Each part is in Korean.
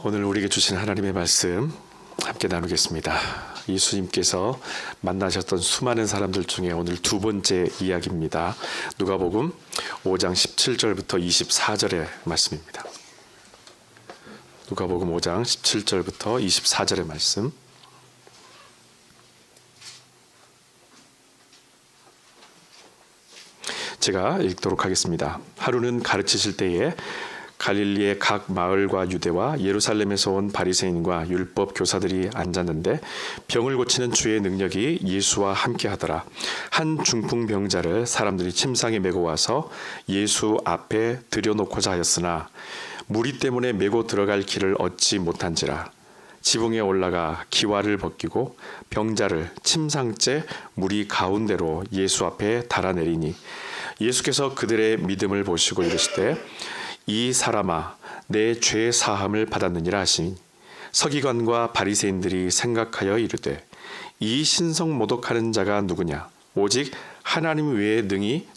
오늘 우리에게 주신 하나님의 말씀 함께 나누겠습니다. 예수님께서 만나셨던 수많은 사람들 중에 오늘 두 번째 이야기입니다. 누가복음 5장 17절부터 24절의 말씀입니다. 누가복음 5장 17절부터 24절의 말씀. 제가 읽도록 하겠습니다. 하루는 가르치실 때에 갈릴리의 각 마을과 유대와 예루살렘에서 온 바리새인과 율법 교사들이 앉았는데 병을 고치는 주의 능력이 예수와 함께 하더라. 한 중풍병자를 사람들이 침상에 메고 와서 예수 앞에 들여놓고자 하였으나 무리 때문에 메고 들어갈 길을 얻지 못한지라. 지붕에 올라가 기와를 벗기고 병자를 침상째 무리 가운데로 예수 앞에 달아내리니 예수께서 그들의 믿음을 보시고 이르시되 이 사람아 내 죄 사함을 받았느니라 하시니 서기관과 바리새인들이 생각하여 이르되 이 신성 모독하는 자가 누구냐 오직 하나님 외에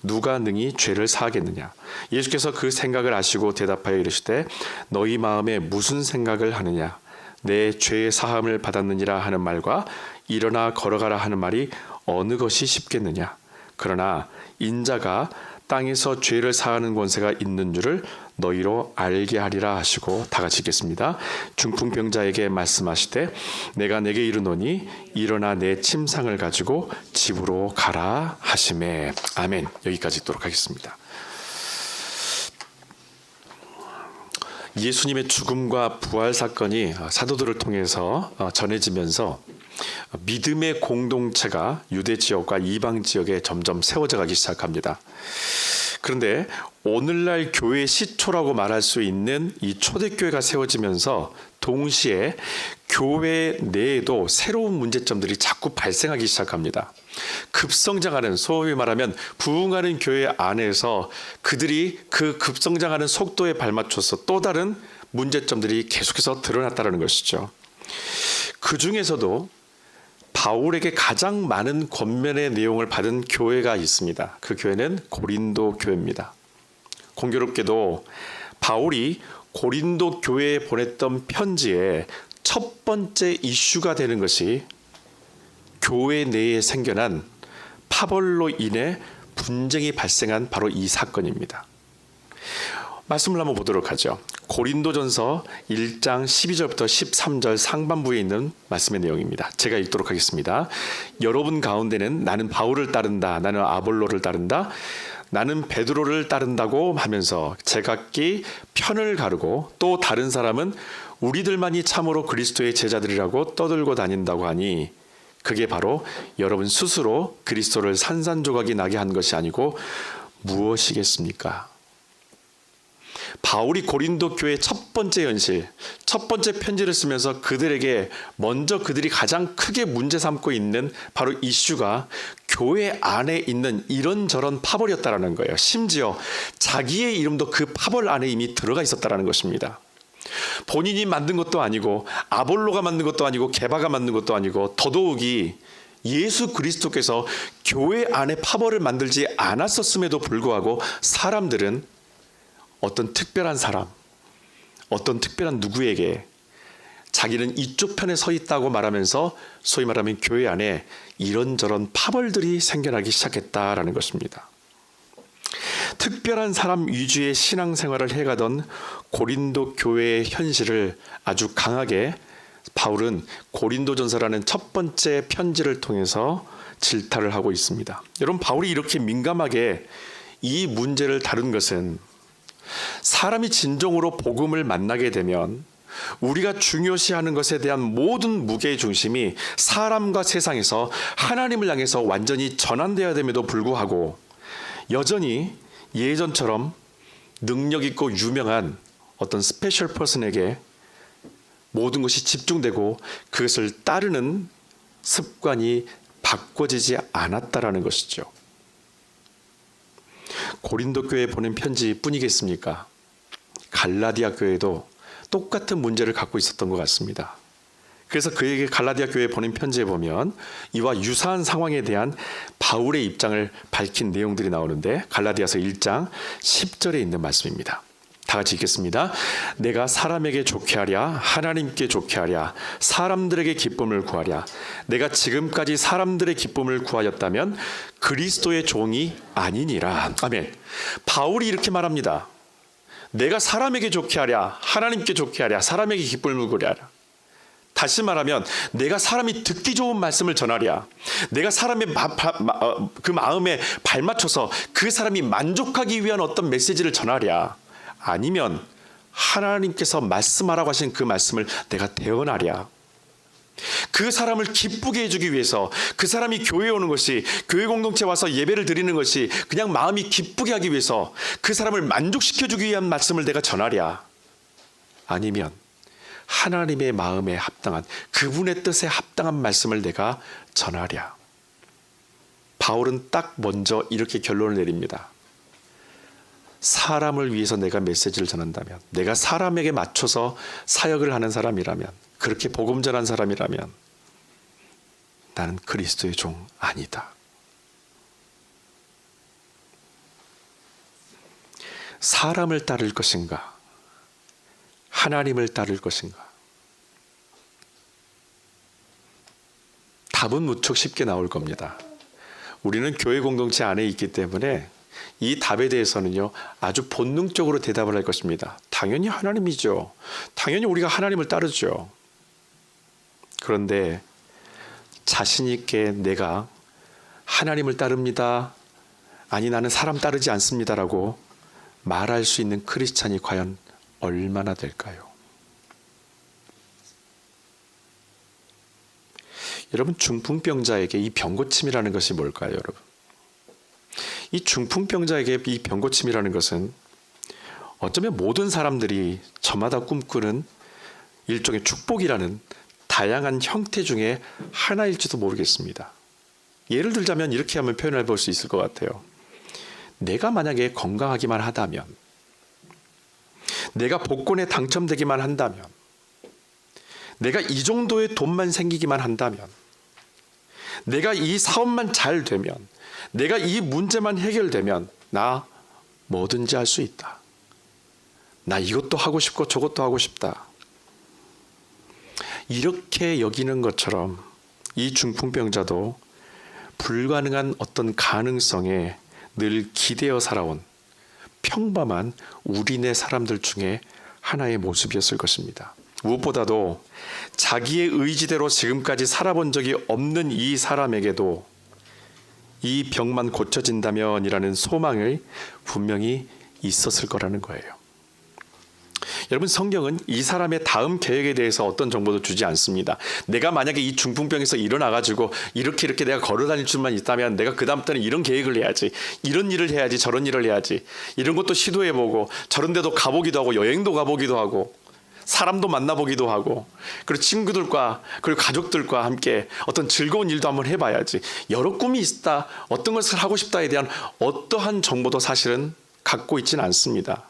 누가 능히 죄를 사하겠느냐. 예수께서 그 생각을 아시고 대답하여 이르시되 너희 마음에 무슨 생각을 하느냐 내 죄 사함을 받았느니라 하는 말과 일어나 걸어가라 하는 말이 어느 것이 쉽겠느냐. 그러나 인자가 땅에서 죄를 사하는 권세가 있는 줄을 너희로 알게 하리라 하시고 다 같이 읽겠습니다. 중풍병자에게 말씀하시되 내가 내게 이르노니 일어나 내 침상을 가지고 집으로 가라 하시매. 아멘. 여기까지 읽도록 하겠습니다. 예수님의 죽음과 부활 사건이 사도들을 통해서 전해지면서 믿음의 공동체가 유대 지역과 이방 지역에 점점 세워져 가기 시작합니다. 그런데 오늘날 교회의 시초라고 말할 수 있는 이 초대교회가 세워지면서 동시에 교회 내에도 새로운 문제점들이 자꾸 발생하기 시작합니다. 급성장하는, 소위 말하면 부흥하는 교회 안에서 그들이 그 급성장하는 속도에 발맞춰서 또 다른 문제점들이 계속해서 드러났다는 것이죠. 그 중에서도 바울에게 가장 많은 권면의 내용을 받은 교회가 있습니다. 그 교회는 고린도 교회입니다. 공교롭게도 바울이 고린도 교회에 보냈던 편지의 첫 번째 이슈가 되는 것이 교회 내에 생겨난 파벌로 인해 분쟁이 발생한 바로 이 사건입니다. 말씀을 한번 보도록 하죠. 고린도전서 1장 12절부터 13절 상반부에 있는 말씀의 내용입니다. 제가 읽도록 하겠습니다. 여러분 가운데는 나는 바울을 따른다, 나는 아볼로를 따른다, 나는 베드로를 따른다고 하면서 제각기 편을 가르고 또 다른 사람은 우리들만이 참으로 그리스도의 제자들이라고 떠들고 다닌다고 하니 그게 바로 여러분 스스로 그리스도를 산산조각이 나게 한 것이 아니고 무엇이겠습니까? 바울이 고린도 교회의 첫 번째 현실, 첫 번째 편지를 쓰면서 그들에게 먼저 그들이 가장 크게 문제 삼고 있는 바로 이슈가 교회 안에 있는 이런저런 파벌이었다라는 거예요. 심지어 자기의 이름도 그 파벌 안에 이미 들어가 있었다라는 것입니다. 본인이 만든 것도 아니고 아볼로가 만든 것도 아니고 게바가 만든 것도 아니고 더더욱이 예수 그리스도께서 교회 안에 파벌을 만들지 않았었음에도 불구하고 사람들은 어떤 특별한 사람, 어떤 특별한 누구에게 자기는 이쪽 편에 서 있다고 말하면서 소위 말하면 교회 안에 이런저런 파벌들이 생겨나기 시작했다라는 것입니다. 특별한 사람 위주의 신앙생활을 해가던 고린도 교회의 현실을 아주 강하게 바울은 고린도전서라는 첫 번째 편지를 통해서 질타를 하고 있습니다. 여러분, 바울이 이렇게 민감하게 이 문제를 다룬 것은 사람이 진정으로 복음을 만나게 되면 우리가 중요시하는 것에 대한 모든 무게의 중심이 사람과 세상에서 하나님을 향해서 완전히 전환되어야 됨에도 불구하고 여전히 예전처럼 능력 있고 유명한 어떤 스페셜 퍼슨에게 모든 것이 집중되고 그것을 따르는 습관이 바꿔지지 않았다라는 것이죠. 고린도 교회에 보낸 편지뿐이겠습니까? 갈라디아 교회도 똑같은 문제를 갖고 있었던 것 같습니다. 그래서 그에게 갈라디아 교회에 보낸 편지에 보면 이와 유사한 상황에 대한 바울의 입장을 밝힌 내용들이 나오는데 갈라디아서 1장 10절에 있는 말씀입니다. 다 같이 읽겠습니다. 내가 사람에게 좋게 하랴 하나님께 좋게 하랴 사람들에게 기쁨을 구하랴. 내가 지금까지 사람들의 기쁨을 구하였다면 그리스도의 종이 아니니라. 아멘. 바울이 이렇게 말합니다. 내가 사람에게 좋게 하랴 하나님께 좋게 하랴 사람에게 기쁨을 구하랴. 다시 말하면 내가 사람이 듣기 좋은 말씀을 전하랴. 내가 사람의 그 마음에 발맞춰서 그 사람이 만족하기 위한 어떤 메시지를 전하랴. 아니면 하나님께서 말씀하라고 하신 그 말씀을 내가 대언하랴. 그 사람을 기쁘게 해주기 위해서 그 사람이 교회에 오는 것이, 교회 공동체 와서 예배를 드리는 것이 그냥 마음이 기쁘게 하기 위해서 그 사람을 만족시켜주기 위한 말씀을 내가 전하랴. 아니면 하나님의 마음에 합당한, 그분의 뜻에 합당한 말씀을 내가 전하랴. 바울은 딱 먼저 이렇게 결론을 내립니다. 사람을 위해서 내가 메시지를 전한다면, 내가 사람에게 맞춰서 사역을 하는 사람이라면, 그렇게 복음 전한 사람이라면 나는 그리스도의 종 아니다. 사람을 따를 것인가? 하나님을 따를 것인가? 답은 무척 쉽게 나올 겁니다. 우리는 교회 공동체 안에 있기 때문에 이 답에 대해서는요, 아주 본능적으로 대답을 할 것입니다. 당연히 하나님이죠. 당연히 우리가 하나님을 따르죠. 그런데 자신 있게 내가 하나님을 따릅니다, 아니 나는 사람 따르지 않습니다라고 말할 수 있는 크리스찬이 과연 얼마나 될까요? 여러분, 중풍병자에게 이 병고침이라는 것이 뭘까요, 여러분? 이 중풍병자에게 이 병고침이라는 것은 어쩌면 모든 사람들이 저마다 꿈꾸는 일종의 축복이라는 다양한 형태 중에 하나일지도 모르겠습니다. 예를 들자면 이렇게 하면 표현해 볼 수 있을 것 같아요. 내가 만약에 건강하기만 하다면, 내가 복권에 당첨되기만 한다면, 내가 이 정도의 돈만 생기기만 한다면, 내가 이 사업만 잘 되면, 내가 이 문제만 해결되면 나 뭐든지 할 수 있다. 나 이것도 하고 싶고 저것도 하고 싶다. 이렇게 여기는 것처럼 이 중풍병자도 불가능한 어떤 가능성에 늘 기대어 살아온 평범한 우리네 사람들 중에 하나의 모습이었을 것입니다. 무엇보다도 자기의 의지대로 지금까지 살아본 적이 없는 이 사람에게도 이 병만 고쳐진다면이라는 소망이 분명히 있었을 거라는 거예요. 여러분, 성경은 이 사람의 다음 계획에 대해서 어떤 정보도 주지 않습니다. 내가 만약에 이 중풍병에서 일어나가지고 이렇게 내가 걸어다닐 줄만 있다면 내가 그 다음부터는 이런 계획을 해야지, 이런 일을 해야지, 저런 일을 해야지, 이런 것도 시도해보고 저런 데도 가보기도 하고 여행도 가보기도 하고 사람도 만나보기도 하고 그리고 친구들과 그리고 가족들과 함께 어떤 즐거운 일도 한번 해봐야지, 여러 꿈이 있다, 어떤 것을 하고 싶다에 대한 어떠한 정보도 사실은 갖고 있지는 않습니다.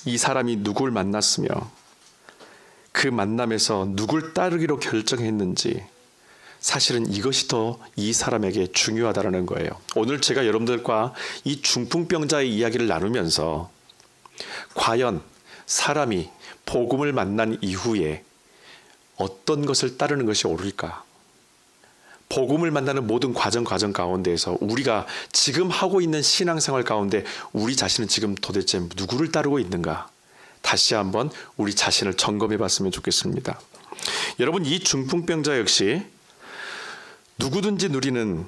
이 사람이 누굴 만났으며 그 만남에서 누굴 따르기로 결정했는지, 사실은 이것이 더 이 사람에게 중요하다는 거예요. 오늘 제가 여러분들과 이 중풍병자의 이야기를 나누면서 과연 사람이 복음을 만난 이후에 어떤 것을 따르는 것이 옳을까? 복음을 만나는 모든 과정 가운데에서 우리가 지금 하고 있는 신앙생활 가운데 우리 자신은 지금 도대체 누구를 따르고 있는가? 다시 한번 우리 자신을 점검해 봤으면 좋겠습니다. 여러분, 이 중풍병자 역시 누구든지 누리는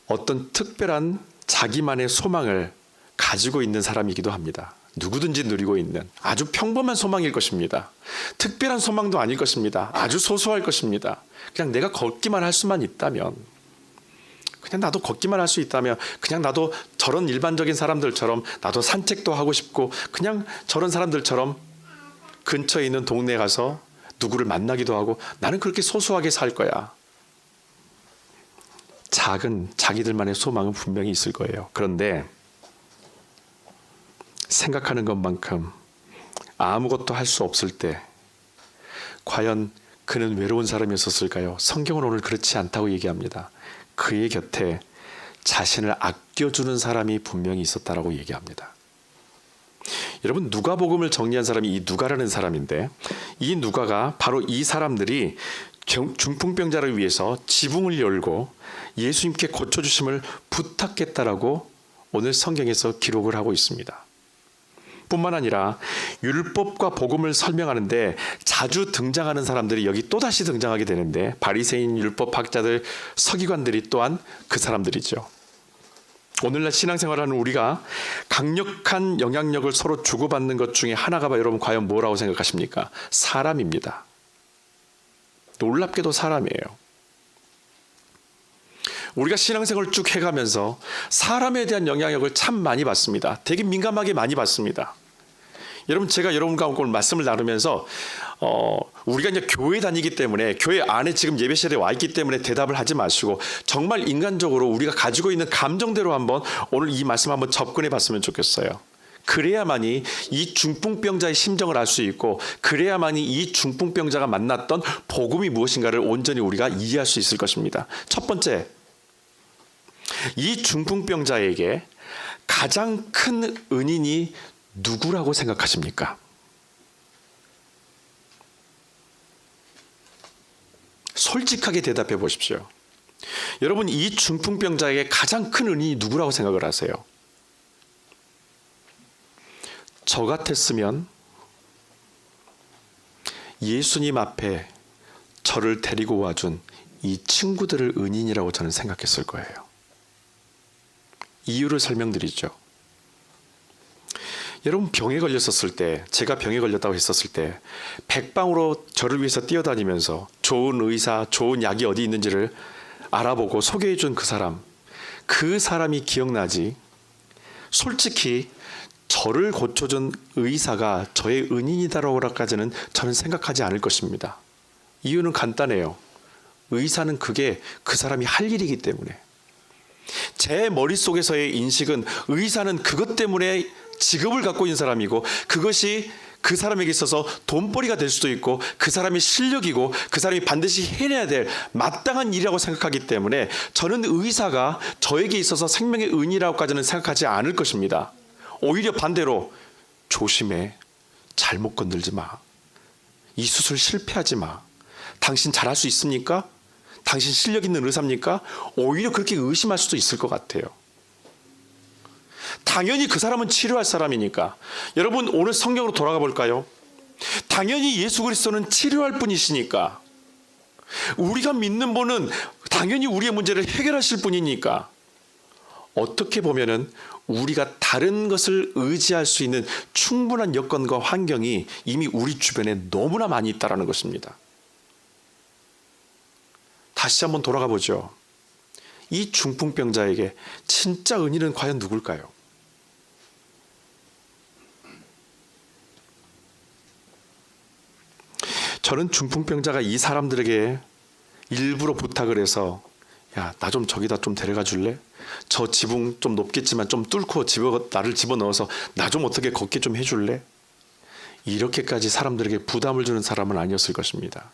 어떤 특별한 자기만의 소망을 가지고 있는 사람이기도 합니다. 누구든지 누리고 있는 아주 평범한 소망일 것입니다. 특별한 소망도 아닐 것입니다. 아주 소소할 것입니다. 그냥 내가 걷기만 할 수만 있다면, 그냥 나도 걷기만 할 수 있다면, 그냥 나도 저런 일반적인 사람들처럼 나도 산책도 하고 싶고 그냥 저런 사람들처럼 근처에 있는 동네에 가서 누구를 만나기도 하고 나는 그렇게 소소하게 살 거야. 작은 자기들만의 소망은 분명히 있을 거예요. 그런데 생각하는 것만큼 아무것도 할 수 없을 때 과연 그는 외로운 사람이었을까요? 성경은 오늘 그렇지 않다고 얘기합니다. 그의 곁에 자신을 아껴주는 사람이 분명히 있었다라고 얘기합니다. 여러분, 누가복음을 정리한 사람이 이 누가라는 사람인데, 이 누가가 바로 이 사람들이 중풍병자를 위해서 지붕을 열고 예수님께 고쳐주심을 부탁했다라고 오늘 성경에서 기록을 하고 있습니다. 뿐만 아니라 율법과 복음을 설명하는데 자주 등장하는 사람들이 여기 또다시 등장하게 되는데, 바리새인, 율법학자들, 서기관들이 또한 그 사람들이죠. 오늘날 신앙생활하는 우리가 강력한 영향력을 서로 주고받는 것 중에 하나가 여러분 과연 뭐라고 생각하십니까? 사람입니다. 놀랍게도 사람이에요. 우리가 신앙생활을 쭉 해가면서 사람에 대한 영향력을 참 많이 받습니다. 되게 민감하게 많이 받습니다. 여러분, 제가 여러분과 오늘 말씀을 나누면서 우리가 이제 교회 다니기 때문에, 교회 안에 지금 예배 시대에 와 있기 때문에 대답을 하지 마시고, 정말 인간적으로 우리가 가지고 있는 감정대로 한번 오늘 이 말씀 한번 접근해 봤으면 좋겠어요. 그래야만이 이 중풍병자의 심정을 알 수 있고, 그래야만이 이 중풍병자가 만났던 복음이 무엇인가를 온전히 우리가 이해할 수 있을 것입니다. 첫 번째, 이 중풍병자에게 가장 큰 은인이 누구라고 생각하십니까? 솔직하게 대답해 보십시오. 여러분, 이 중풍병자에게 가장 큰 은인이 누구라고 생각을 하세요? 저 같았으면 예수님 앞에 저를 데리고 와준 이 친구들을 은인이라고 저는 생각했을 거예요. 이유를 설명드리죠. 여러분, 병에 걸렸었을 때, 제가 병에 걸렸다고 했었을 때 백방으로 저를 위해서 뛰어다니면서 좋은 의사, 좋은 약이 어디 있는지를 알아보고 소개해 준 그 사람이 기억나지, 솔직히 저를 고쳐준 의사가 저의 은인이다라고까지는 저는 생각하지 않을 것입니다. 이유는 간단해요. 의사는 그게 그 사람이 할 일이기 때문에. 제 머릿속에서의 인식은 의사는 그것 때문에 직업을 갖고 있는 사람이고, 그것이 그 사람에게 있어서 돈벌이가 될 수도 있고, 그 사람의 실력이고, 그 사람이 반드시 해내야 될 마땅한 일이라고 생각하기 때문에 저는 의사가 저에게 있어서 생명의 은이라고까지는 생각하지 않을 것입니다. 오히려 반대로, 조심해, 잘못 건들지 마, 이 수술 실패하지 마, 당신 잘할 수 있습니까? 당신 실력 있는 의사입니까? 오히려 그렇게 의심할 수도 있을 것 같아요. 당연히 그 사람은 치료할 사람이니까. 여러분, 오늘 성경으로 돌아가 볼까요? 당연히 예수 그리스도는 치료할 분이시니까. 우리가 믿는 분은 당연히 우리의 문제를 해결하실 분이니까. 어떻게 보면은 우리가 다른 것을 의지할 수 있는 충분한 여건과 환경이 이미 우리 주변에 너무나 많이 있다는 것입니다. 다시 한번 돌아가 보죠. 이 중풍병자에게 진짜 은인은 과연 누굴까요? 저는 중풍병자가 이 사람들에게 일부러 부탁을 해서, 야, 나 좀 저기다 좀 데려가 줄래? 저 지붕 좀 높겠지만 좀 뚫고 나를 집어넣어서 나 좀 어떻게 걷게 좀 해줄래? 이렇게까지 사람들에게 부담을 주는 사람은 아니었을 것입니다.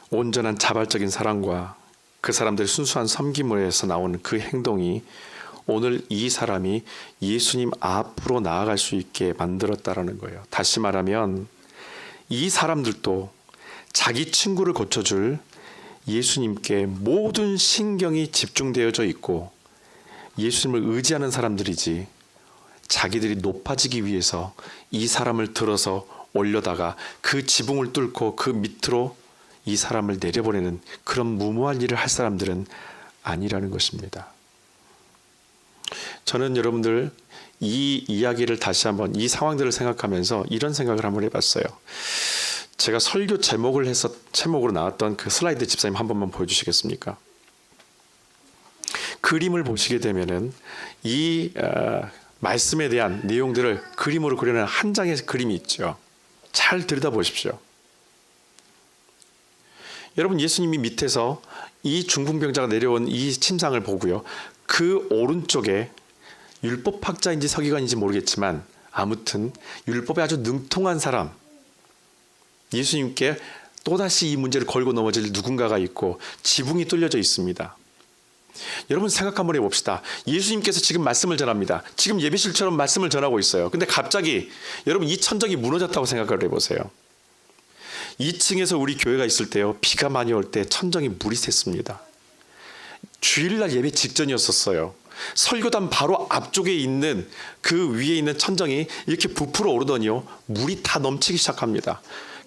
온전한 자발적인 사랑과 그 사람들의 순수한 섬김에서 나오는 그 행동이 오늘 이 사람이 예수님 앞으로 나아갈 수 있게 만들었다라는 거예요. 다시 말하면 이 사람들도 자기 친구를 고쳐줄 예수님께 모든 신경이 집중되어져 있고 예수님을 의지하는 사람들이지, 자기들이 높아지기 위해서 이 사람을 들어서 올려다가 그 지붕을 뚫고 그 밑으로 이 사람을 내려보내는 그런 무모한 일을 할 사람들은 아니라는 것입니다. 저는 여러분들 이 이야기를 다시 한번, 이 상황들을 생각하면서 이런 생각을 한번 해봤어요. 제가 설교 제목으로 나왔던 그 슬라이드 집사님 한 번만 보여주시겠습니까? 그림을 보시게 되면은 이 말씀에 대한 내용들을 그림으로 그려낸 한 장의 그림이 있죠. 잘 들여다보십시오. 여러분, 예수님이 밑에서 이 중풍병자가 내려온 이 침상을 보고요, 그 오른쪽에 율법학자인지 서기관인지 모르겠지만 아무튼 율법에 아주 능통한 사람, 예수님께 또다시 이 문제를 걸고 넘어질 누군가가 있고 지붕이 뚫려져 있습니다. 여러분 생각 한번 해봅시다. 예수님께서 지금 말씀을 전합니다. 지금 예배실처럼 말씀을 전하고 있어요. 근데 갑자기 여러분 이 천정이 무너졌다고 생각을 해보세요. 2층에서 우리 교회가 있을 때요, 비가 많이 올 때 천정이 물이 샜습니다. 주일날 예배 직전이었었어요. 설교단 바로 앞쪽에 있는 그 위에 있는 천정이 이렇게 부풀어 오르더니요, 물이 다 넘치기 시작합니다.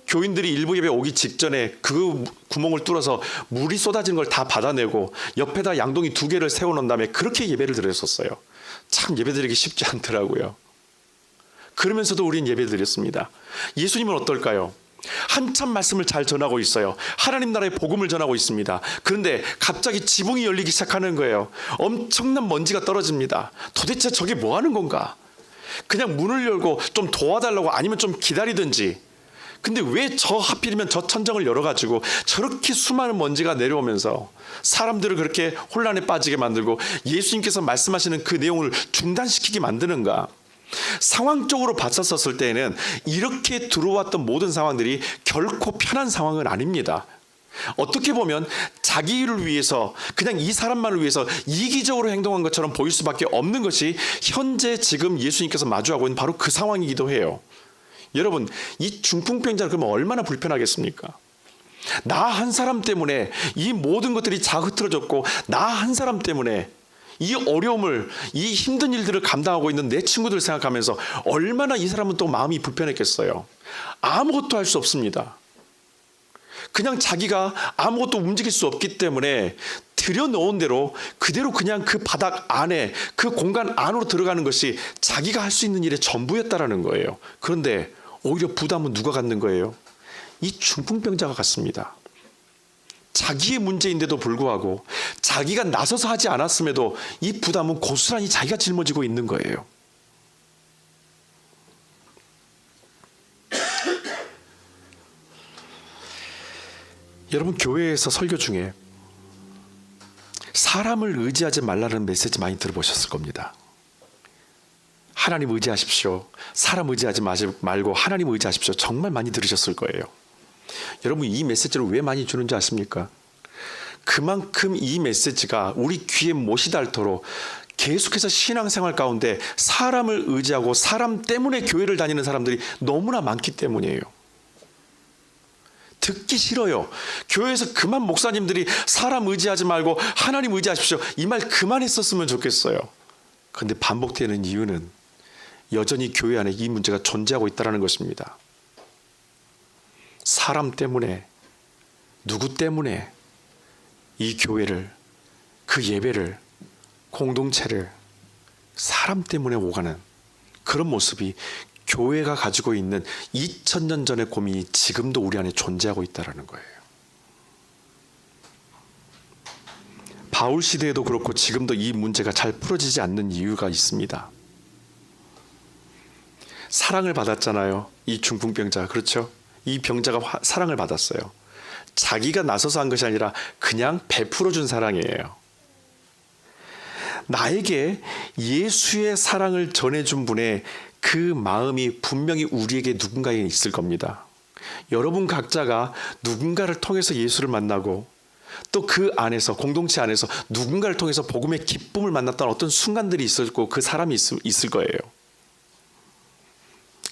교인들이 일부 예배 오기 직전에 그 구멍을 뚫어서 물이 쏟아지는 걸 다 받아내고 옆에다 양동이 2개를 세워놓은 다음에 그렇게 예배를 드렸었어요. 참 예배드리기 쉽지 않더라고요. 그러면서도 우린 예배를 드렸습니다. 예수님은 어떨까요? 한참 말씀을 잘 전하고 있어요. 하나님 나라의 복음을 전하고 있습니다. 그런데 갑자기 지붕이 열리기 시작하는 거예요. 엄청난 먼지가 떨어집니다. 도대체 저게 뭐 하는 건가? 그냥 문을 열고 좀 도와달라고 아니면 좀 기다리든지. 근데 왜 하필이면 저 천정을 열어가지고 저렇게 수많은 먼지가 내려오면서 사람들을 그렇게 혼란에 빠지게 만들고 예수님께서 말씀하시는 그 내용을 중단시키게 만드는가? 상황적으로 봤었을 때에는 이렇게 들어왔던 모든 상황들이 결코 편한 상황은 아닙니다. 어떻게 보면 자기를 위해서, 그냥 이 사람만을 위해서 이기적으로 행동한 것처럼 보일 수밖에 없는 것이 현재 지금 예수님께서 마주하고 있는 바로 그 상황이기도 해요. 여러분, 이 중풍병자는 그러면 얼마나 불편하겠습니까? 나 한 사람 때문에 이 모든 것들이 다 흐트러졌고, 나 한 사람 때문에 이 어려움을, 이 힘든 일들을 감당하고 있는 내 친구들 생각하면서 얼마나 이 사람은 또 마음이 불편했겠어요. 아무것도 할 수 없습니다. 그냥 자기가 아무것도 움직일 수 없기 때문에 들여놓은 대로 그대로 그냥 그 바닥 안에, 그 공간 안으로 들어가는 것이 자기가 할 수 있는 일의 전부였다라는 거예요. 그런데 오히려 부담은 누가 갖는 거예요? 이 중풍병자가 갖습니다. 자기의 문제인데도 불구하고 자기가 나서서 하지 않았음에도 이 부담은 고스란히 자기가 짊어지고 있는 거예요. 여러분, 교회에서 설교 중에 사람을 의지하지 말라는 메시지 많이 들어보셨을 겁니다. 하나님 의지하십시오. 사람 의지하지 말고 하나님 의지하십시오. 정말 많이 들으셨을 거예요. 여러분, 이 메시지를 왜 많이 주는지 아십니까? 그만큼 이 메시지가 우리 귀에 못이 닳도록 계속해서 신앙생활 가운데 사람을 의지하고 사람 때문에 교회를 다니는 사람들이 너무나 많기 때문이에요. 듣기 싫어요. 교회에서 그만 목사님들이 사람 의지하지 말고 하나님 의지하십시오, 이 말 그만했었으면 좋겠어요. 그런데 반복되는 이유는 여전히 교회 안에 이 문제가 존재하고 있다는 것입니다. 사람 때문에, 누구 때문에 이 교회를, 그 예배를, 공동체를 사람 때문에 오가는 그런 모습이 교회가 가지고 있는 2000년 전의 고민이 지금도 우리 안에 존재하고 있다는 거예요. 바울 시대에도 그렇고 지금도 이 문제가 잘 풀어지지 않는 이유가 있습니다. 사랑을 받았잖아요. 이 중풍병자, 그렇죠? 이 병자가 사랑을 받았어요. 자기가 나서서 한 것이 아니라 그냥 베풀어 준 사랑이에요. 나에게 예수의 사랑을 전해준 분의 그 마음이 분명히 우리에게 누군가에 있을 겁니다. 여러분 각자가 누군가를 통해서 예수를 만나고 또 그 안에서, 공동체 안에서 누군가를 통해서 복음의 기쁨을 만났던 어떤 순간들이 있었고 그 사람이 있을 거예요.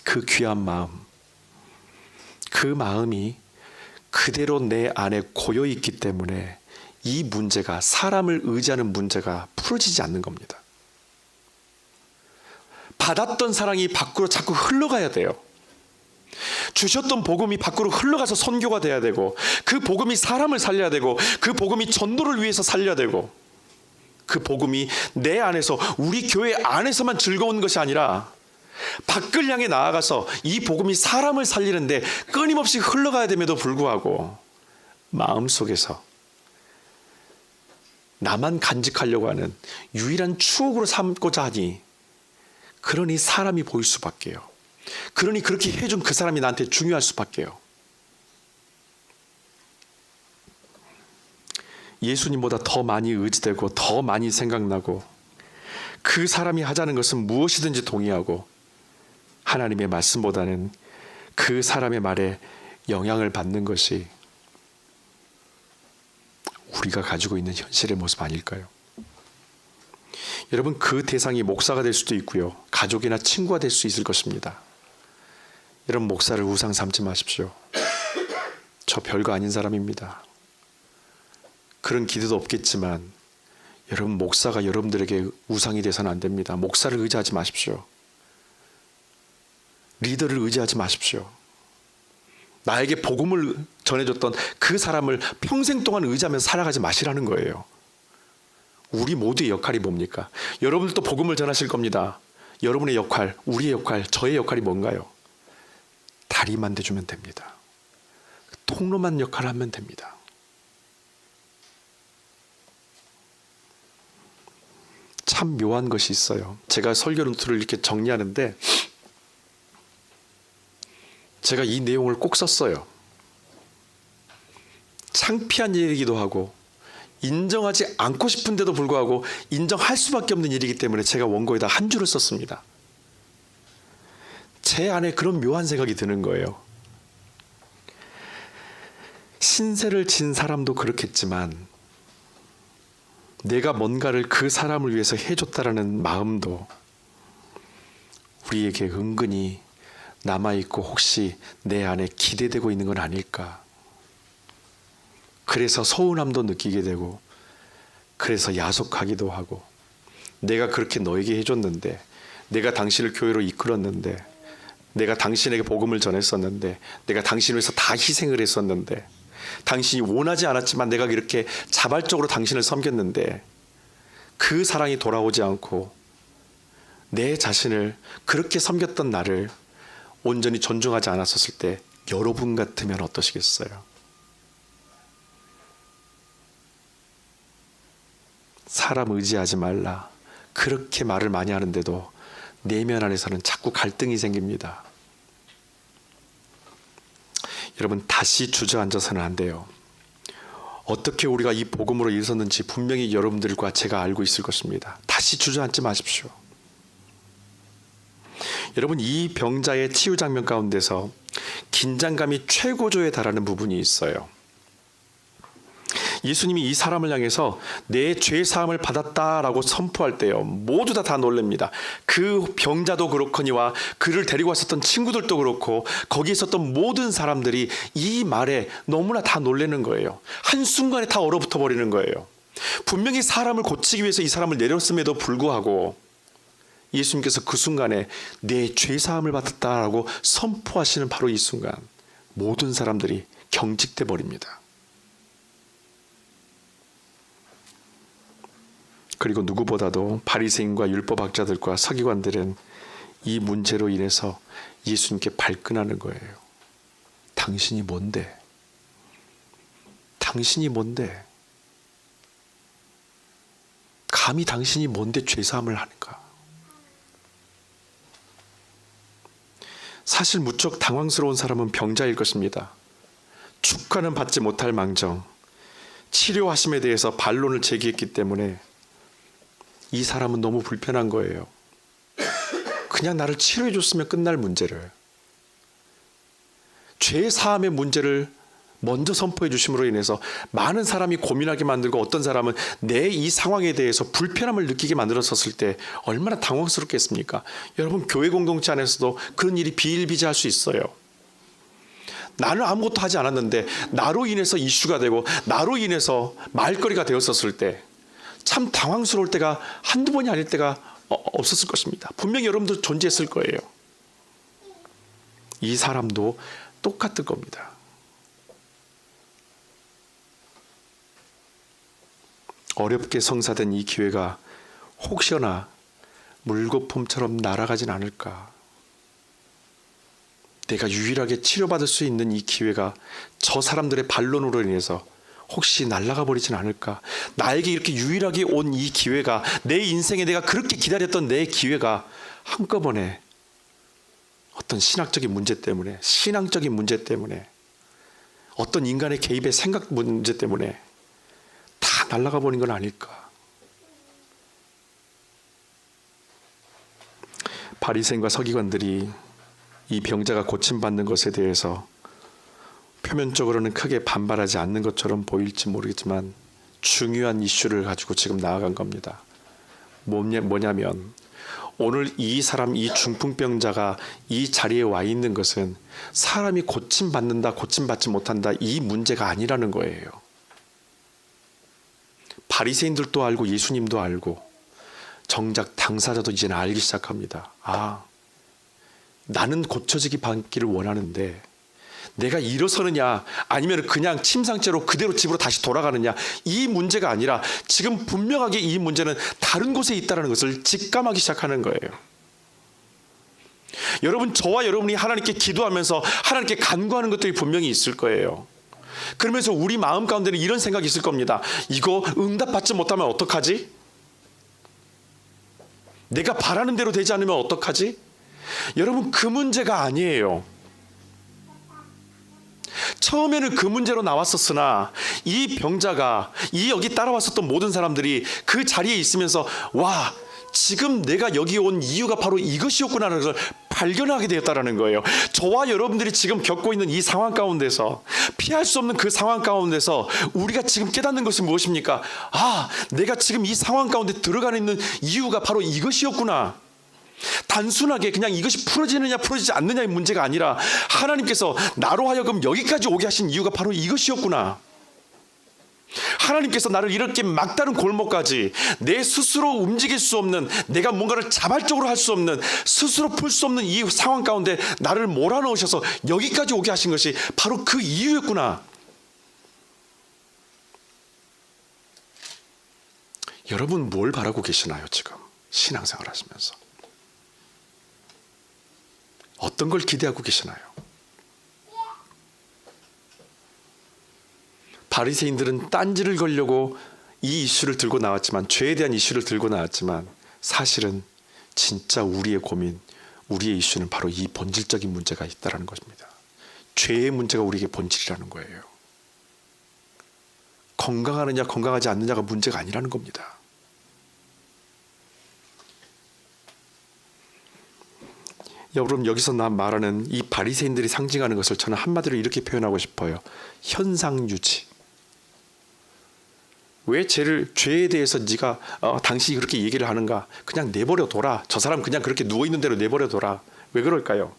그 귀한 마음, 그 마음이 그대로 내 안에 고여 있기 때문에 이 문제가, 사람을 의지하는 문제가 풀어지지 않는 겁니다. 받았던 사랑이 밖으로 자꾸 흘러가야 돼요. 주셨던 복음이 밖으로 흘러가서 선교가 돼야 되고, 그 복음이 사람을 살려야 되고, 그 복음이 전도를 위해서 살려야 되고, 그 복음이 내 안에서, 우리 교회 안에서만 즐거운 것이 아니라 밖을 향해 나아가서 이 복음이 사람을 살리는데 끊임없이 흘러가야 됨에도 불구하고 마음속에서 나만 간직하려고 하는 유일한 추억으로 삼고자 하니, 그러니 사람이 보일 수밖에요. 그러니 그렇게 해준 그 사람이 나한테 중요할 수밖에요. 예수님보다 더 많이 의지되고 더 많이 생각나고 그 사람이 하자는 것은 무엇이든지 동의하고 하나님의 말씀보다는 그 사람의 말에 영향을 받는 것이 우리가 가지고 있는 현실의 모습 아닐까요? 여러분, 그 대상이 목사가 될 수도 있고요, 가족이나 친구가 될 수 있을 것입니다. 여러분, 목사를 우상 삼지 마십시오. 저 별거 아닌 사람입니다. 그런 기대도 없겠지만 여러분, 목사가 여러분들에게 우상이 돼서는 안 됩니다. 목사를 의지하지 마십시오. 리더를 의지하지 마십시오. 나에게 복음을 전해줬던 그 사람을 평생 동안 의지하면서 살아가지 마시라는 거예요. 우리 모두의 역할이 뭡니까? 여러분들도 복음을 전하실 겁니다. 여러분의 역할, 우리의 역할, 저의 역할이 뭔가요? 다리만 대주면 됩니다. 통로만 역할을 하면 됩니다. 참 묘한 것이 있어요. 제가 설교 노트를 이렇게 정리하는데 제가 이 내용을 꼭 썼어요. 창피한 일이기도 하고 인정하지 않고 싶은데도 불구하고 인정할 수밖에 없는 일이기 때문에 제가 원고에다 한 줄을 썼습니다. 제 안에 그런 묘한 생각이 드는 거예요. 신세를 진 사람도 그렇겠지만 내가 뭔가를 그 사람을 위해서 해줬다라는 마음도 우리에게 은근히 남아있고 혹시 내 안에 기대되고 있는 건 아닐까. 그래서 서운함도 느끼게 되고 그래서 야속하기도 하고, 내가 그렇게 너에게 해줬는데, 내가 당신을 교회로 이끌었는데, 내가 당신에게 복음을 전했었는데, 내가 당신을 위해서 다 희생을 했었는데, 당신이 원하지 않았지만 내가 이렇게 자발적으로 당신을 섬겼는데 그 사랑이 돌아오지 않고 내 자신을 그렇게 섬겼던 나를 온전히 존중하지 않았었을 때 여러분 같으면 어떠시겠어요? 사람 의지하지 말라, 그렇게 말을 많이 하는데도 내면 안에서는 자꾸 갈등이 생깁니다. 여러분, 다시 주저앉아서는 안 돼요. 어떻게 우리가 이 복음으로 일섰는지 분명히 여러분들과 제가 알고 있을 것입니다. 다시 주저앉지 마십시오. 여러분, 이 병자의 치유 장면 가운데서 긴장감이 최고조에 달하는 부분이 있어요. 예수님이 이 사람을 향해서 내 죄 사함을 받았다라고 선포할 때요, 모두 다 놀랍니다. 그 병자도 그렇거니와 그를 데리고 왔었던 친구들도 그렇고 거기 있었던 모든 사람들이 이 말에 너무나 다 놀라는 거예요. 한순간에 다 얼어붙어 버리는 거예요. 분명히 사람을 고치기 위해서 이 사람을 내렸음에도 불구하고 예수님께서 그 순간에 내 죄 사함을 받았다라고 선포하시는 바로 이 순간 모든 사람들이 경직돼 버립니다. 그리고 누구보다도 바리새인과 율법학자들과 서기관들은 이 문제로 인해서 예수님께 발끈하는 거예요. 당신이 뭔데? 당신이 뭔데? 감히 당신이 뭔데 죄사함을 하는가? 사실 무척 당황스러운 사람은 병자일 것입니다. 축하는 받지 못할 망정 치료하심에 대해서 반론을 제기했기 때문에 이 사람은 너무 불편한 거예요. 그냥 나를 치료해 줬으면 끝날 문제를, 죄 사함의 문제를 먼저 선포해 주심으로 인해서 많은 사람이 고민하게 만들고 어떤 사람은 내 이 상황에 대해서 불편함을 느끼게 만들었었을 때 얼마나 당황스럽겠습니까? 여러분, 교회 공동체 안에서도 그런 일이 비일비재할 수 있어요. 나는 아무것도 하지 않았는데 나로 인해서 이슈가 되고 나로 인해서 말거리가 되었었을 때 참 당황스러울 때가 한두 번이 아닐 때가 없었을 것입니다. 분명히 여러분들 존재했을 거예요. 이 사람도 똑같을 겁니다. 어렵게 성사된 이 기회가 혹여나 물거품처럼 날아가진 않을까. 내가 유일하게 치료받을 수 있는 이 기회가 저 사람들의 반론으로 인해서 혹시 날아가 버리진 않을까. 나에게 이렇게 유일하게 온 이 기회가, 내 인생에 내가 그렇게 기다렸던 내 기회가 한꺼번에 어떤 신학적인 문제 때문에, 신앙적인 문제 때문에, 어떤 인간의 개입의 생각 문제 때문에 다 날아가 버린 건 아닐까. 바리새인과 서기관들이 이 병자가 고침받는 것에 대해서 표면적으로는 크게 반발하지 않는 것처럼 보일지 모르겠지만 중요한 이슈를 가지고 지금 나아간 겁니다. 뭐냐면 오늘 이 사람, 이 중풍병자가 이 자리에 와 있는 것은 사람이 고침받는다, 고침받지 못한다 이 문제가 아니라는 거예요. 바리새인들도 알고 예수님도 알고 정작 당사자도 이제는 알기 시작합니다. 아, 나는 고쳐지기 받기를 원하는데 내가 일어서느냐 아니면 그냥 침상째로 그대로 집으로 다시 돌아가느냐 이 문제가 아니라 지금 분명하게 이 문제는 다른 곳에 있다는 것을 직감하기 시작하는 거예요. 여러분, 저와 여러분이 하나님께 기도하면서 하나님께 간구하는 것들이 분명히 있을 거예요. 그러면서 우리 마음 가운데는 이런 생각이 있을 겁니다. 이거 응답받지 못하면 어떡하지? 내가 바라는 대로 되지 않으면 어떡하지? 여러분, 그 문제가 아니에요. 처음에는 그 문제로 나왔었으나 이 병자가 여기 따라왔었던 모든 사람들이 그 자리에 있으면서 와, 지금 내가 여기 온 이유가 바로 이것이었구나라는 것을 발견하게 되었다는 거예요. 저와 여러분들이 지금 겪고 있는 이 상황 가운데서 피할 수 없는 그 상황 가운데서 우리가 지금 깨닫는 것은 무엇입니까? 아, 내가 지금 이 상황 가운데 들어가 있는 이유가 바로 이것이었구나. 단순하게 그냥 이것이 풀어지느냐 풀어지지 않느냐의 문제가 아니라 하나님께서 나로 하여금 여기까지 오게 하신 이유가 바로 이것이었구나. 하나님께서 나를 이렇게 막다른 골목까지 내 스스로 움직일 수 없는, 내가 뭔가를 자발적으로 할 수 없는, 스스로 풀 수 없는 이 상황 가운데 나를 몰아넣으셔서 여기까지 오게 하신 것이 바로 그 이유였구나. 여러분, 뭘 바라고 계시나요? 지금 신앙생활 하시면서 어떤 걸 기대하고 계시나요? 바리새인들은 딴지를 걸려고 이 이슈를 들고 나왔지만, 죄에 대한 이슈를 들고 나왔지만, 사실은 진짜 우리의 고민, 우리의 이슈는 바로 이 본질적인 문제가 있다는 것입니다. 죄의 문제가 우리에게 본질이라는 거예요. 건강하느냐 건강하지 않느냐가 문제가 아니라는 겁니다. 여러분, 여기서 나 말하는 이 바리새인들이 상징하는 것을 저는 한마디로 이렇게 표현하고 싶어요. 현상유지. 왜 죄에 대해서 네가 당신이 그렇게 얘기를 하는가? 그냥 내버려둬라. 저 사람 그냥 그렇게 누워있는 대로 내버려둬라. 왜 그럴까요?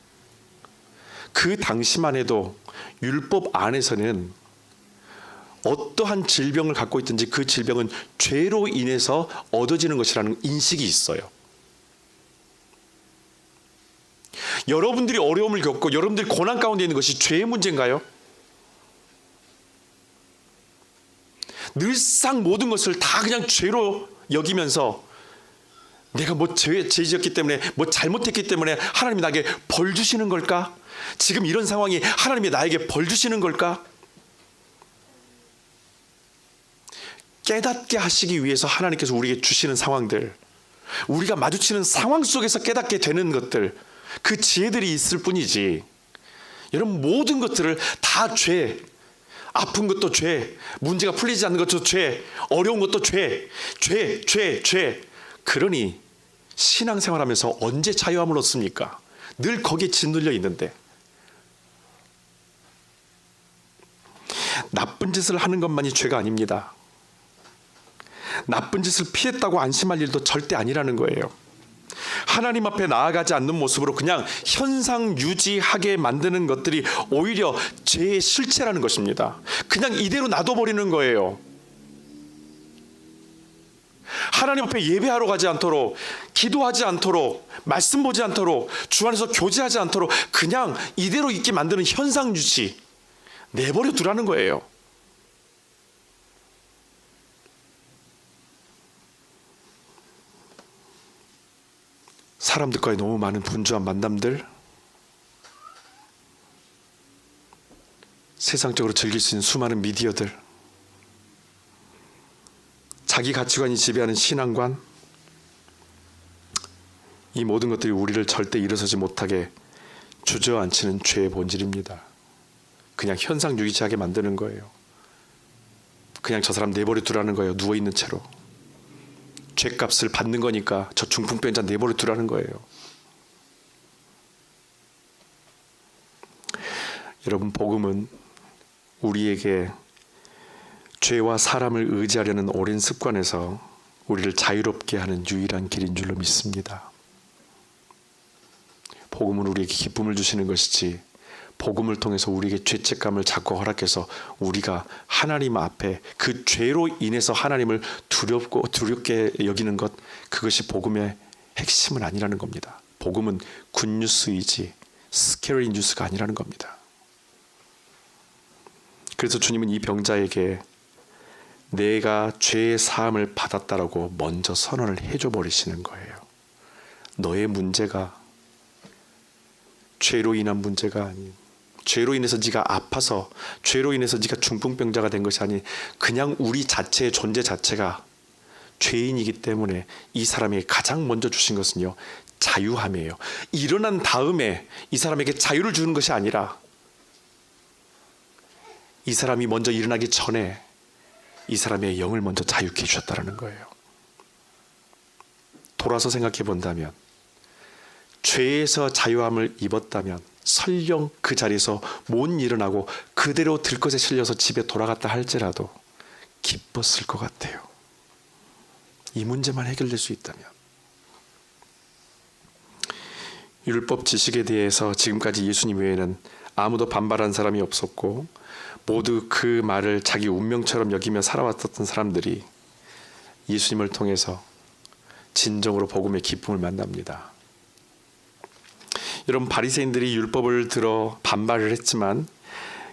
그 당시만 해도 율법 안에서는 어떠한 질병을 갖고 있든지 그 질병은 죄로 인해서 얻어지는 것이라는 인식이 있어요. 여러분들이 어려움을 겪고 여러분들이 고난 가운데 있는 것이 죄의 문제인가요? 늘상 모든 것을 다 그냥 죄로 여기면서 내가 뭐 죄 지었기 때문에 뭐 잘못했기 때문에 하나님이 나에게 벌 주시는 걸까? 지금 이런 상황이 하나님이 나에게 벌 주시는 걸까? 깨닫게 하시기 위해서 하나님께서 우리에게 주시는 상황들, 우리가 마주치는 상황 속에서 깨닫게 되는 것들, 그 지혜들이 있을 뿐이지, 여러분, 모든 것들을 다 죄, 아픈 것도 죄, 문제가 풀리지 않는 것도 죄, 어려운 것도 죄. 그러니 신앙생활하면서 언제 자유함을 얻습니까? 늘 거기에 짓눌려 있는데. 나쁜 짓을 하는 것만이 죄가 아닙니다. 나쁜 짓을 피했다고 안심할 일도 절대 아니라는 거예요. 하나님 앞에 나아가지 않는 모습으로 그냥 현상 유지하게 만드는 것들이 오히려 죄의 실체라는 것입니다. 그냥 이대로 놔둬버리는 거예요. 하나님 앞에 예배하러 가지 않도록, 기도하지 않도록, 말씀 보지 않도록, 주 안에서 교제하지 않도록 그냥 이대로 있게 만드는 현상 유지, 내버려 두라는 거예요. 사람들과의 너무 많은 분주한 만남들, 세상적으로 즐길 수 있는 수많은 미디어들, 자기 가치관이 지배하는 신앙관, 이 모든 것들이 우리를 절대 일어서지 못하게 주저앉히는 죄의 본질입니다. 그냥 현상 유지하게 만드는 거예요. 그냥 저 사람 내버려 두라는 거예요. 누워있는 채로. 죄값을 받는 거니까 저 중풍병자 내버려 두라는 거예요. 여러분, 복음은 우리에게 죄와 사람을 의지하려는 오랜 습관에서 우리를 자유롭게 하는 유일한 길인 줄로 믿습니다. 복음은 우리에게 기쁨을 주시는 것이지, 복음을 통해서 우리에게 죄책감을 자꾸 허락해서 우리가 하나님 앞에 그 죄로 인해서 하나님을 두렵게 여기는 것, 그것이 복음의 핵심은 아니라는 겁니다. 복음은 굿뉴스이지 스케리 뉴스가 아니라는 겁니다. 그래서 주님은 이 병자에게 내가 죄의 사함을 받았다라고 먼저 선언을 해줘 버리시는 거예요. 너의 문제가 죄로 인한 문제가 아닌, 죄로 인해서 네가 아파서, 죄로 인해서 네가 중풍병자가 된 것이 아닌, 그냥 우리 자체의 존재 자체가 죄인이기 때문에 이 사람에게 가장 먼저 주신 것은요, 자유함이에요. 일어난 다음에 이 사람에게 자유를 주는 것이 아니라, 이 사람이 먼저 일어나기 전에 이 사람의 영을 먼저 자유케 해주셨다는 거예요. 돌아서 생각해 본다면, 죄에서 자유함을 입었다면 설령 그 자리에서 못 일어나고 그대로 들것에 실려서 집에 돌아갔다 할지라도 기뻤을 것 같아요. 이 문제만 해결될 수 있다면. 율법 지식에 대해서 지금까지 예수님 외에는 아무도 반발한 사람이 없었고, 모두 그 말을 자기 운명처럼 여기며 살아왔던 사람들이 예수님을 통해서 진정으로 복음의 기쁨을 만납니다. 여러분, 바리새인들이 율법을 들어 반발을 했지만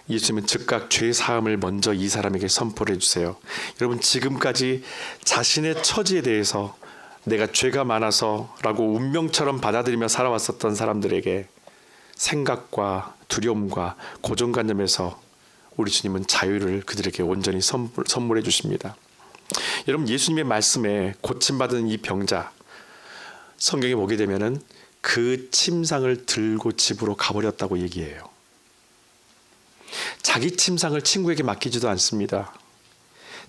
예수님은 즉각 죄 사함을 먼저 이 사람에게 선포를 해주세요. 여러분, 지금까지 자신의 처지에 대해서 내가 죄가 많아서 라고 운명처럼 받아들이며 살아왔었던 사람들에게 생각과 두려움과 고정관념에서 우리 주님은 자유를 그들에게 온전히 선물해 주십니다. 여러분, 예수님의 말씀에 고침받은 이 병자, 성경에 보게 되면은 그 침상을 들고 집으로 가버렸다고 얘기해요. 자기 침상을 친구에게 맡기지도 않습니다.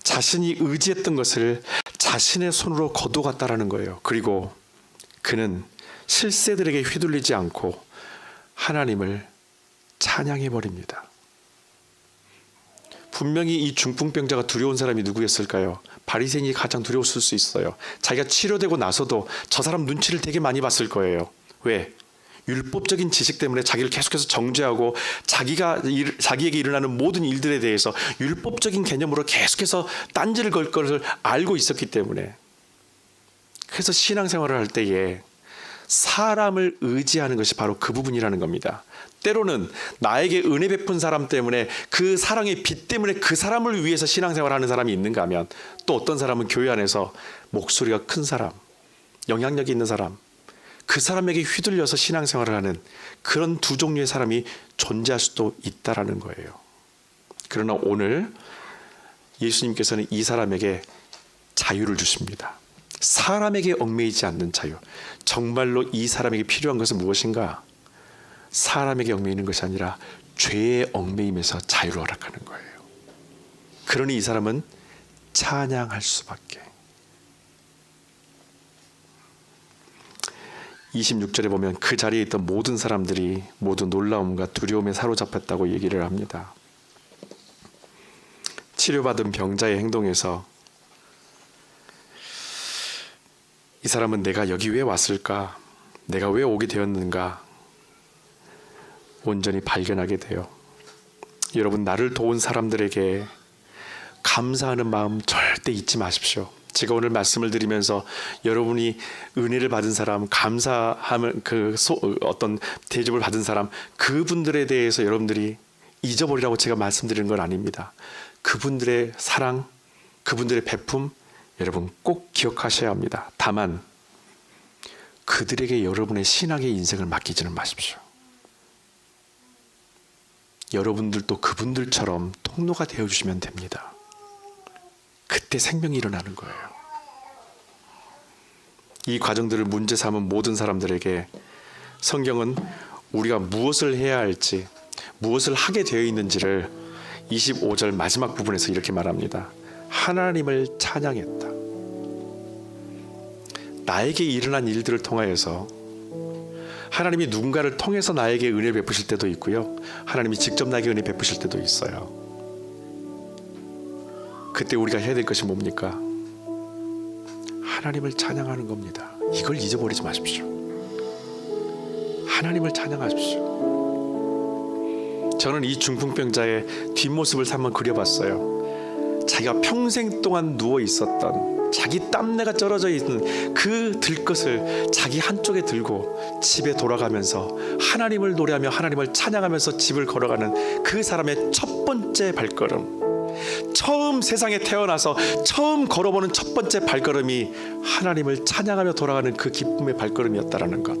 자신이 의지했던 것을 자신의 손으로 거둬갔다라는 거예요. 그리고 그는 실세들에게 휘둘리지 않고 하나님을 찬양해 버립니다. 분명히 이 중풍병자가 두려운 사람이 누구였을까요? 바리새인이 가장 두려웠을 수 있어요. 자기가 치료되고 나서도 저 사람 눈치를 되게 많이 봤을 거예요. 왜? 율법적인 지식 때문에 자기를 계속해서 정죄하고 자기에게 일어나는 모든 일들에 대해서 율법적인 개념으로 계속해서 딴지를 걸 것을 알고 있었기 때문에. 그래서 신앙생활을 할 때에 사람을 의지하는 것이 바로 그 부분이라는 겁니다. 때로는 나에게 은혜 베푼 사람 때문에, 그 사랑의 빛 때문에 그 사람을 위해서 신앙생활을 하는 사람이 있는가 하면, 또 어떤 사람은 교회 안에서 목소리가 큰 사람, 영향력이 있는 사람, 그 사람에게 휘둘려서 신앙생활을 하는 그런 두 종류의 사람이 존재할 수도 있다라는 거예요. 그러나 오늘 예수님께서는 이 사람에게 자유를 주십니다. 사람에게 얽매이지 않는 자유. 정말로 이 사람에게 필요한 것은 무엇인가? 사람에게 얽매이는 것이 아니라 죄에 얽매임에서 자유를 허락하는 거예요. 그러니 이 사람은 찬양할 수밖에. 26절에 보면 그 자리에 있던 모든 사람들이 모두 놀라움과 두려움에 사로잡혔다고 얘기를 합니다. 치료받은 병자의 행동에서 이 사람은 내가 여기 왜 왔을까? 내가 왜 오게 되었는가? 온전히 발견하게 돼요. 여러분, 나를 도운 사람들에게 감사하는 마음 절대 잊지 마십시오. 제가 오늘 말씀을 드리면서 여러분이 은혜를 받은 사람, 감사함을 어떤 대접을 받은 사람, 그분들에 대해서 여러분들이 잊어버리라고 제가 말씀드리는 건 아닙니다. 그분들의 사랑, 그분들의 베품, 여러분 꼭 기억하셔야 합니다. 다만 그들에게 여러분의 신앙의 인생을 맡기지는 마십시오. 여러분들도 그분들처럼 통로가 되어주시면 됩니다. 그때 생명이 일어나는 거예요. 이 과정들을 문제 삼은 모든 사람들에게 성경은 우리가 무엇을 해야 할지, 무엇을 하게 되어 있는지를 25절 마지막 부분에서 이렇게 말합니다. 하나님을 찬양했다. 나에게 일어난 일들을 통하여서 하나님이 누군가를 통해서 나에게 은혜 베푸실 때도 있고요, 하나님이 직접 나에게 은혜 베푸실 때도 있어요. 그때 우리가 해야 될 것이 뭡니까? 하나님을 찬양하는 겁니다. 이걸 잊어버리지 마십시오. 하나님을 찬양하십시오. 저는 이 중풍병자의 뒷모습을 한번 그려봤어요. 자기가 평생 동안 누워 있었던, 자기 땀내가 쩔어져 있는 그 들것을 자기 한쪽에 들고 집에 돌아가면서 하나님을 노래하며 하나님을 찬양하면서 집을 걸어가는 그 사람의 첫 번째 발걸음, 처음 세상에 태어나서 처음 걸어보는 첫 번째 발걸음이 하나님을 찬양하며 돌아가는 그 기쁨의 발걸음이었다라는 것.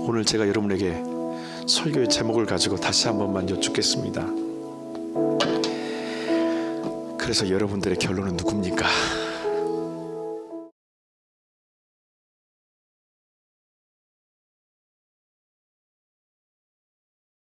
오늘 제가 여러분에게 설교의 제목을 가지고 다시 한 번만 여쭙겠습니다. 그래서 여러분들의 결론은 누굽니까?